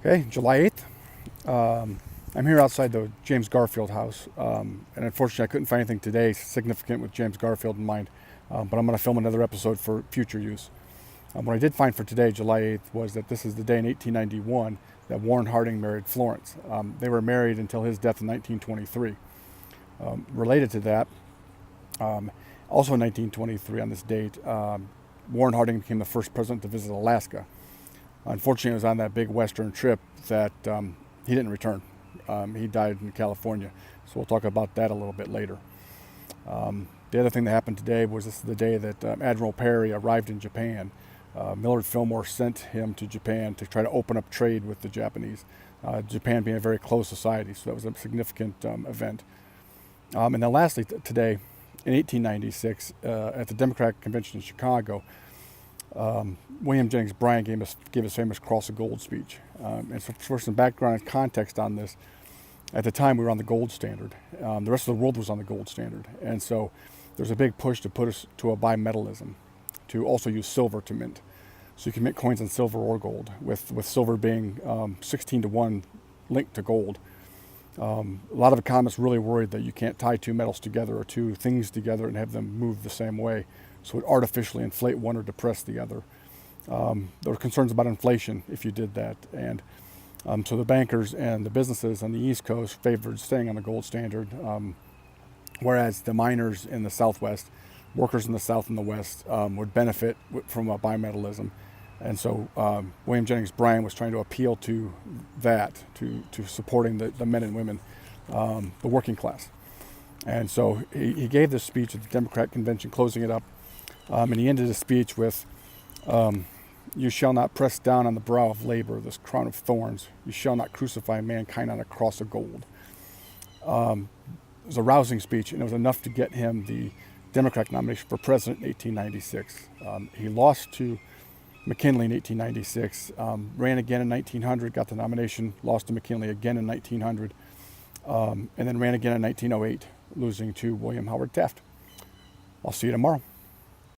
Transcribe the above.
Okay, July 8th. I'm here outside the James Garfield house, and unfortunately, I couldn't find anything today significant with James Garfield in mind, but I'm going to film another episode for future use. What I did find for today, July 8th, was that this is the day in 1891 that Warren Harding married Florence. They were married until his death in 1923. Related to that, also in 1923, on this date, Warren Harding became the first president to visit Alaska. Unfortunately, it was on that big Western trip that he didn't return. He died in California. So we'll talk about that a little bit later. The other thing that happened today was this is the day that Admiral Perry arrived in Japan. Millard Fillmore sent him to Japan to try to open up trade with the Japanese, Japan being a very closed society, so that was a significant event. And then lastly, today, in 1896, at the Democratic Convention in Chicago, William Jennings Bryan gave his famous Cross of Gold speech. And so for some background and context on this, at the time we were on the gold standard. The rest of the world was on the gold standard. And so there's a big push to put us to a bimetallism, to also use silver to mint. So you can mint coins in silver or gold, with silver being 16 to 1 linked to gold. A lot of economists really worried that you can't tie two metals together or two things together and have them move the same way. So it would artificially inflate one or depress the other. There were concerns about inflation if you did that. And so the bankers and the businesses on the East Coast favored staying on the gold standard, whereas the miners in the Southwest, workers in the South and the West, would benefit from a bimetallism. And so William Jennings Bryan was trying to appeal to that, to supporting the men and women, the working class. And so he gave this speech at the Democratic Convention, closing it up. And he ended his speech with, "You shall not press down on the brow of labor this crown of thorns. You shall not crucify mankind on a cross of gold." It was a rousing speech, and it was enough to get him the Democratic nomination for president in 1896. He lost to McKinley in 1896, ran again in 1900, got the nomination, lost to McKinley again in 1900, and then ran again in 1908, losing to William Howard Taft. I'll see you tomorrow.